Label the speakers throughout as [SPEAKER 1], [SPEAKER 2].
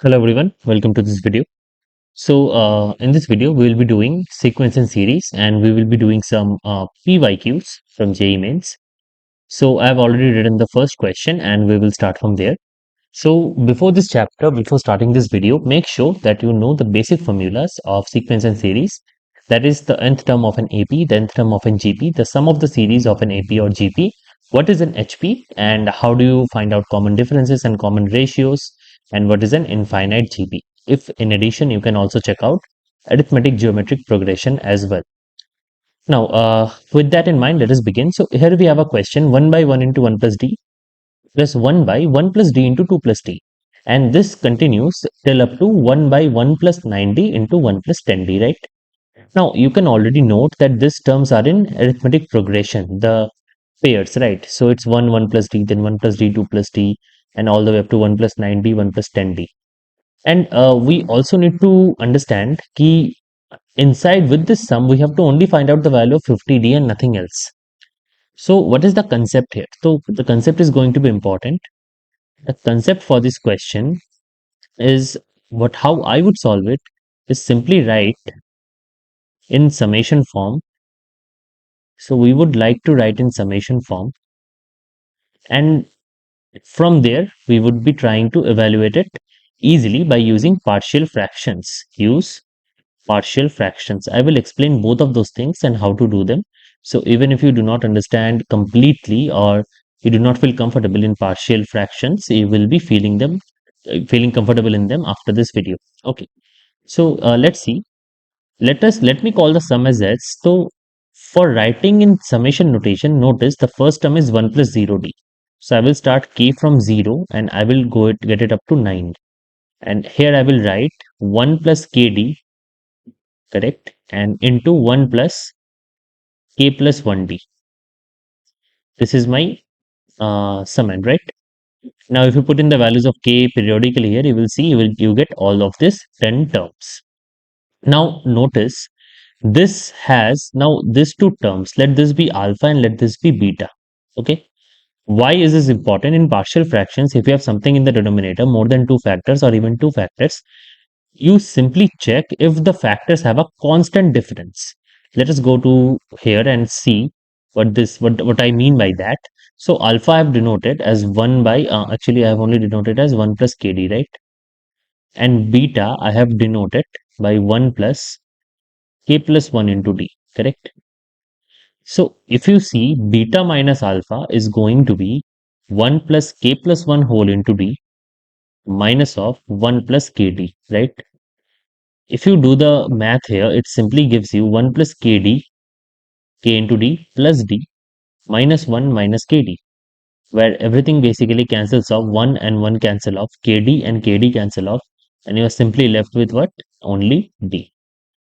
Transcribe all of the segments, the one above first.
[SPEAKER 1] Hello everyone, welcome to this video. In this video, we will be doing sequence and series, and we will be doing some PYQs from JEE Mains. So, I have already written the first question, and we will start from there. So, before this chapter, before starting this video, make sure that you know the basic formulas of sequence and series. That is the nth term of an AP, the nth term of an GP, the sum of the series of an AP or GP, what is an HP, and how do you find out common differences and common ratios, and what is an infinite GP. If in addition, you can also check out arithmetic geometric progression as well. Now, with that in mind, let us begin. So, here we have a question 1 by 1 into 1 plus d plus 1 by 1 plus d into 2 plus d. And this continues till up to 1 by 1 plus 9d into 1 plus 10d, right? Now, you can already note that these terms are in arithmetic progression, the pairs, right? So, it's 1, 1 plus d, then 1 plus d, 2 plus d, and all the way up to 1 plus 9d, 1 plus 10d. And we also need to understand key inside with this sum, we have to only find out the value of 50d and nothing else. So, what is the concept here? So, the concept is going to be important. The concept for this question is what how I would solve it is simply write in summation form. So we would like to write in summation form, and from there we would be trying to evaluate it easily by using partial fractions. Use partial fractions. I will explain both of those things and how to do them. So even if you do not understand completely or you do not feel comfortable in partial fractions, you will be feeling comfortable in them after this video. Okay. So let's see. Let me call the sum as s. So for writing in summation notation, notice the first term is 1 plus 0d. So I will start k from 0 and I will get it up to 9. And here I will write 1 plus kd, correct, and into 1 plus k plus 1d. This is my summand, right? Now if you put in the values of k periodically here, you will see you get all of this 10 terms. Now notice this has now these two terms. Let this be alpha and let this be beta. Okay. Why is this important? In partial fractions, if you have something in the denominator more than two factors or even two factors, you simply check if the factors have a constant difference. Let us go to here and see what I mean by that. So alpha I have denoted as 1 by actually I have only denoted as 1 plus kd, right? And beta I have denoted by 1 plus k plus 1 into d, correct? So if you see beta minus alpha is going to be 1 plus k plus 1 whole into d minus of 1 plus kd, right? If you do the math here, it simply gives you 1 plus kd, k into d plus d minus 1 minus kd, where everything basically cancels off, 1 and 1 cancel off, kd and kd cancel off, and you are simply left with what? Only d.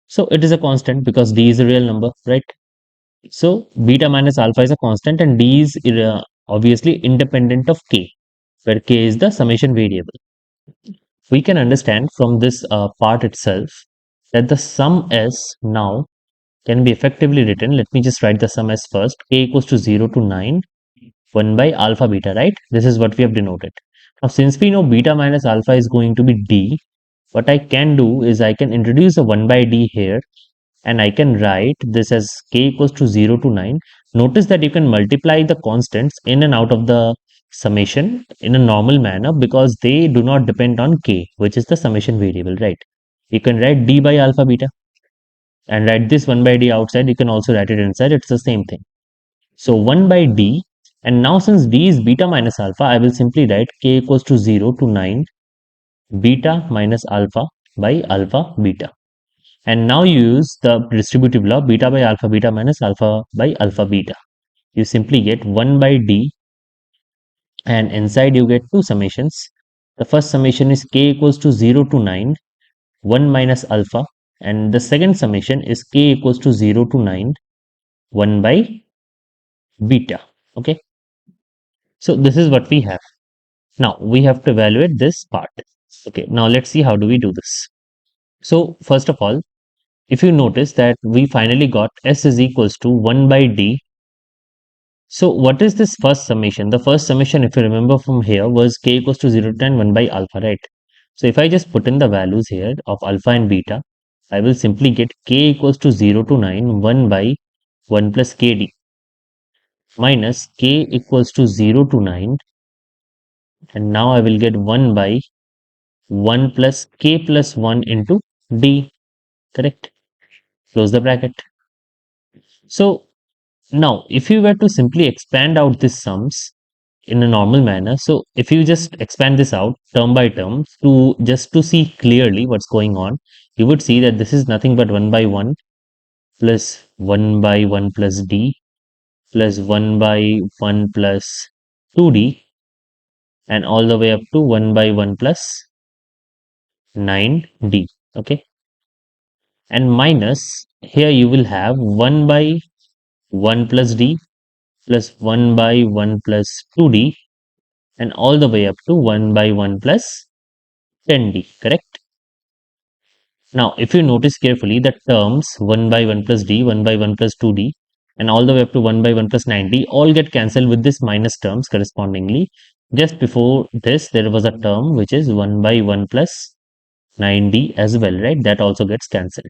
[SPEAKER 1] So it is a constant because d is a real number, right? So beta minus alpha is a constant and d is obviously independent of k, where k is the summation variable. We can understand from this part itself that the sum s now can be effectively written. Let me just write the sum as first. K equals to 0 to 9, 1 by alpha beta, right? This is what we have denoted. Now, since we know beta minus alpha is going to be d, what I can do is I can introduce a 1 by d here and I can write this as k equals to 0 to 9. Notice that you can multiply the constants in and out of the summation in a normal manner because they do not depend on k, which is the summation variable, right? You can write d by alpha beta and write this 1 by d outside. You can also write it inside. It's the same thing. So 1 by d, and now since d is beta minus alpha, I will simply write k equals to 0 to 9 beta minus alpha by alpha beta. And now you use the distributive law beta by alpha beta minus alpha by alpha beta. You simply get 1 by d, and inside you get two summations. The first summation is k equals to 0 to 9, 1 minus alpha, and the second summation is k equals to 0 to 9, 1 by beta. Okay. So this is what we have. Now we have to evaluate this part. Okay. Now let's see how do we do this. So first of all, if you notice that we finally got s is equals to 1 by d. So what is this first summation? The first summation, if you remember from here, was k equals to 0 to 10, 1 by alpha, right? So if I just put in the values here of alpha and beta, I will simply get k equals to 0 to 9, 1 by 1 plus kd minus k equals to 0 to 9, and now I will get 1 by 1 plus k plus 1 into d, correct? Close the bracket. So now if you were to simply expand out these sums in a normal manner, so if you just expand this out term by term to just to see clearly what's going on, you would see that this is nothing but 1 by 1 plus 1 by 1 plus d plus 1 by 1 plus 2d and all the way up to 1 by 1 plus 9d. Okay, and minus here you will have 1 by 1 plus d plus 1 by 1 plus 2d and all the way up to 1 by 1 plus 10d, correct? Now, if you notice carefully, the terms 1 by 1 plus d, 1 by 1 plus 2d, and all the way up to 1 by 1 plus 9d all get cancelled with this minus terms correspondingly. Just before this, there was a term which is 1 by 1 plus 9d as well, right? That also gets cancelled.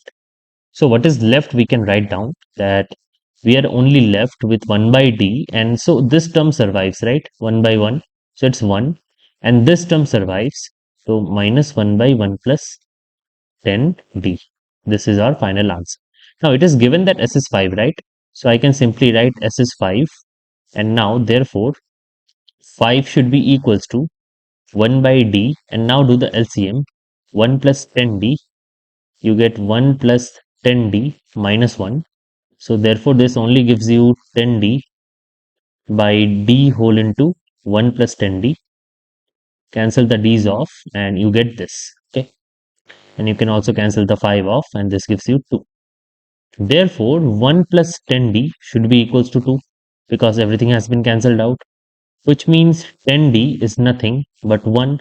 [SPEAKER 1] So what is left, we can write down that we are only left with 1 by d, and so this term survives, right? 1 by 1, so it's 1, and this term survives, so minus 1 by 1 plus 10d. This is our final answer. Now it is given that s is 5, right? So I can simply write s is 5, and now therefore 5 should be equals to 1 by d, and now do the LCM. 1 plus 10d, you get 1 plus 10d minus 1. So therefore this only gives you 10d by d whole into 1 plus 10d. Cancel the d's off and you get this. Okay, and you can also cancel the 5 off and this gives you 2. Therefore 1 plus 10d should be equals to 2 because everything has been cancelled out, which means 10d is nothing but 1,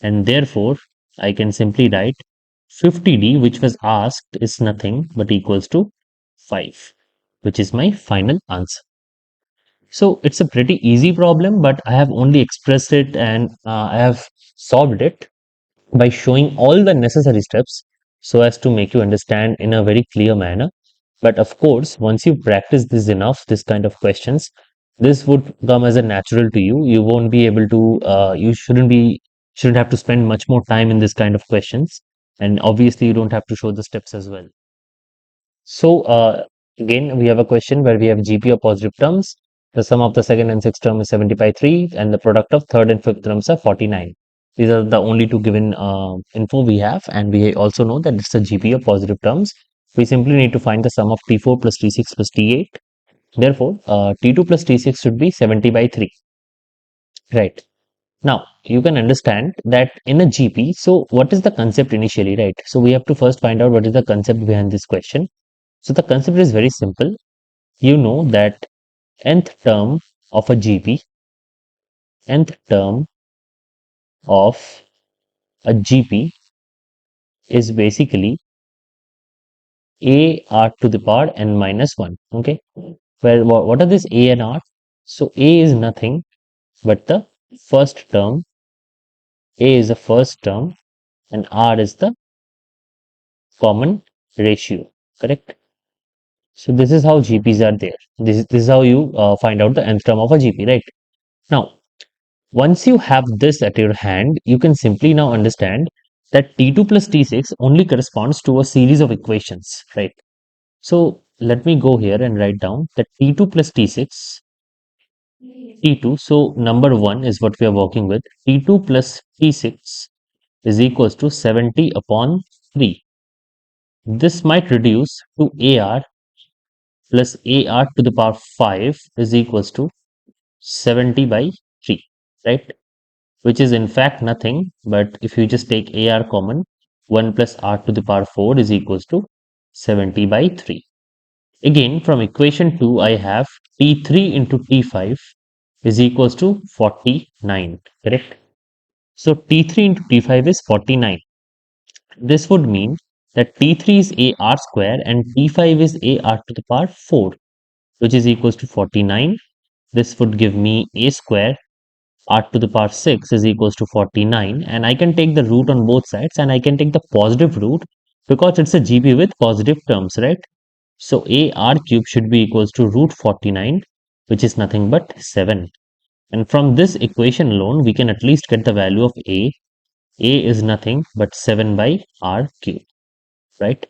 [SPEAKER 1] and therefore I can simply write 50d, which was asked, is nothing but equals to 5, which is my final answer. So it's a pretty easy problem, but I have only expressed it and I have solved it by showing all the necessary steps so as to make you understand in a very clear manner. But of course, once you practice this enough, this kind of questions, this would come as a natural to you. You won't be able to, shouldn't have to spend much more time in this kind of questions. And obviously, you don't have to show the steps as well. So again, we have a question where we have GP of positive terms. The sum of the second and sixth term is 70 by 3, and the product of third and fifth terms are 49. These are the only two given info we have, and we also know that it's a GP of positive terms. We simply need to find the sum of T4 plus T6 plus T8. Therefore, T2 plus T6 should be 70 by 3. Right. Now, you can understand that in a GP, so what is the concept initially, right? So we have to first find out what is the concept behind this question. So the concept is very simple. You know that nth term of a GP, nth term of a GP is basically a r to the power n minus 1. Okay. Well, what are this a and r? So a is nothing but the first term. A is the first term and r is the common ratio. Correct. So this is how GPs are there. This is how you find out the nth term of a GP, right? Now, once you have this at your hand, you can simply now understand that T2 plus T6 only corresponds to a series of equations, right? So let me go here and write down that T2 plus T6, T2, so number 1 is what we are working with. T2 plus T6 is equals to 70 upon 3. This might reduce to AR plus AR to the power 5 is equals to 70 by 3, right? Which is in fact nothing, but if you just take AR common, 1 plus R to the power 4 is equals to 70 by 3. Again, from equation 2, I have T3 into T5 is equals to 49, correct? So T3 into T5 is 49. This would mean that T3 is AR square and T5 is AR to the power 4, which is equals to 49. This would give me A square r to the power 6 is equals to 49, and I can take the root on both sides and I can take the positive root because it's a GP with positive terms, right? So a r cube should be equals to root 49, which is nothing but 7. And from this equation alone, we can at least get the value of a. A is nothing but 7 by r cube, right?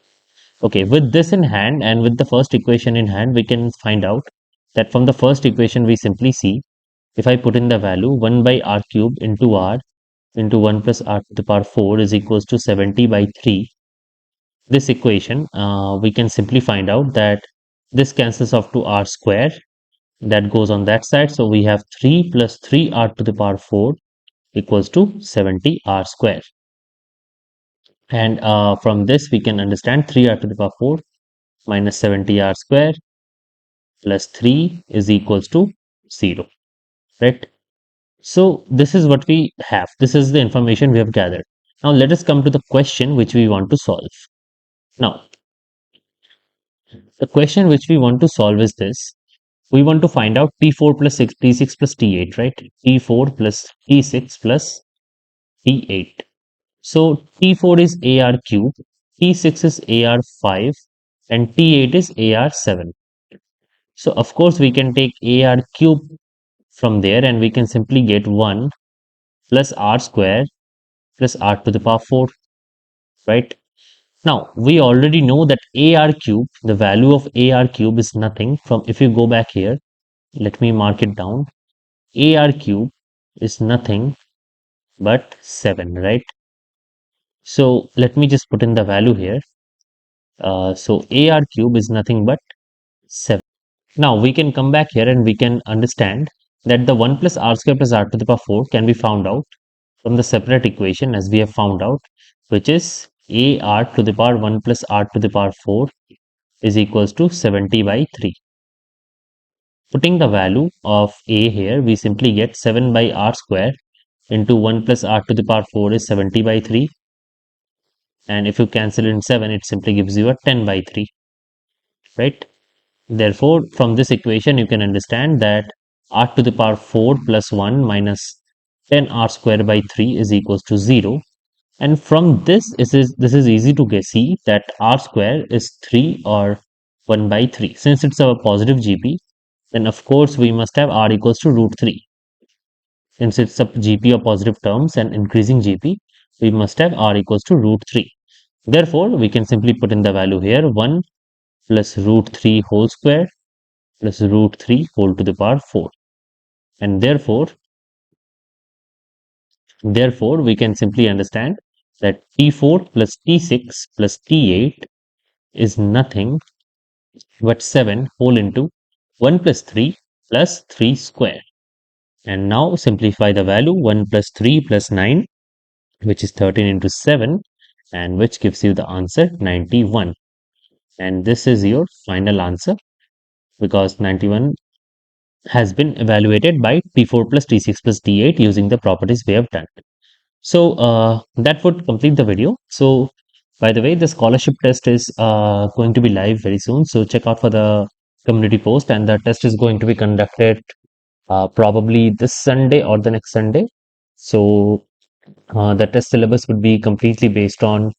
[SPEAKER 1] Okay, with this in hand and with the first equation in hand, we can find out that from the first equation, we simply see if I put in the value 1 by r cube into r into 1 plus r to the power 4 is equals to 70 by 3. This equation, we can simply find out that this cancels off to r square that goes on that side. So we have 3 plus 3r to the power 4 equals to 70r square. And from this, we can understand 3r to the power 4 minus 70r square plus 3 is equals to 0, right? So this is what we have. This is the information we have gathered. Now let us come to the question which we want to solve. Now, the question which we want to solve is this. We want to find out T4 plus 6, T6 plus T8, right? T4 plus T6 plus T8. So T4 is AR cube, T6 is AR5, and T8 is AR7. So of course we can take AR cube from there and we can simply get 1 plus R square plus R to the power 4, right? Now we already know that AR cube, the value of AR cube is nothing from, if you go back here, let me mark it down. AR cube is nothing but 7, right? So let me just put in the value here. So AR cube is nothing but 7. Now we can come back here and we can understand that the 1 plus r square plus r to the power 4 can be found out from the separate equation as we have found out, which is AR to the power 1 plus r to the power 4 is equals to 70 by 3. Putting the value of a here, we simply get 7 by r square into 1 plus r to the power 4 is 70 by 3. And if you cancel in 7, it simply gives you a 10 by 3, right? Therefore, from this equation, you can understand that r to the power 4 plus 1 minus 10r square by 3 is equals to 0. And from this is easy to see that r square is 3 or 1 by 3. Since it's a positive GP, then of course we must have r equals to root 3. Since it's a GP of positive terms and increasing GP, we must have r equals to root 3. Therefore, we can simply put in the value here 1 plus root 3 whole square plus root 3 whole to the power 4. And therefore we can simply understand that T4 plus T6 plus T8 is nothing but 7 whole into 1 plus 3 plus 3 square. And now simplify the value 1 plus 3 plus 9, which is 13 into 7, and which gives you the answer 91. And this is your final answer because 91 has been evaluated by T4 plus T6 plus T8 using the properties we have done. So that would complete the video. So by the way, the scholarship test is going to be live very soon. So check out for the community post, and the test is going to be conducted probably this Sunday or the next Sunday. So the test syllabus would be completely based on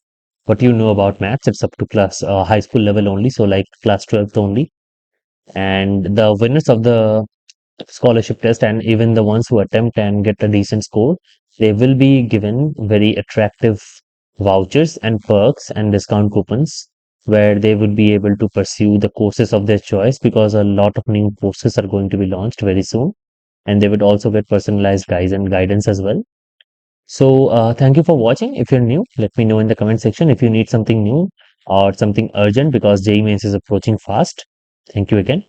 [SPEAKER 1] what you know about maths. It's up to class high school level only, so like class 12th only. And the winners of the scholarship test and even the ones who attempt and get a decent score, they will be given very attractive vouchers and perks and discount coupons where they would be able to pursue the courses of their choice because a lot of new courses are going to be launched very soon, and they would also get personalized guides and guidance as well. So thank you for watching. If you're new, let me know in the comment section if you need something new or something urgent because JEE Mains is approaching fast. Thank you again.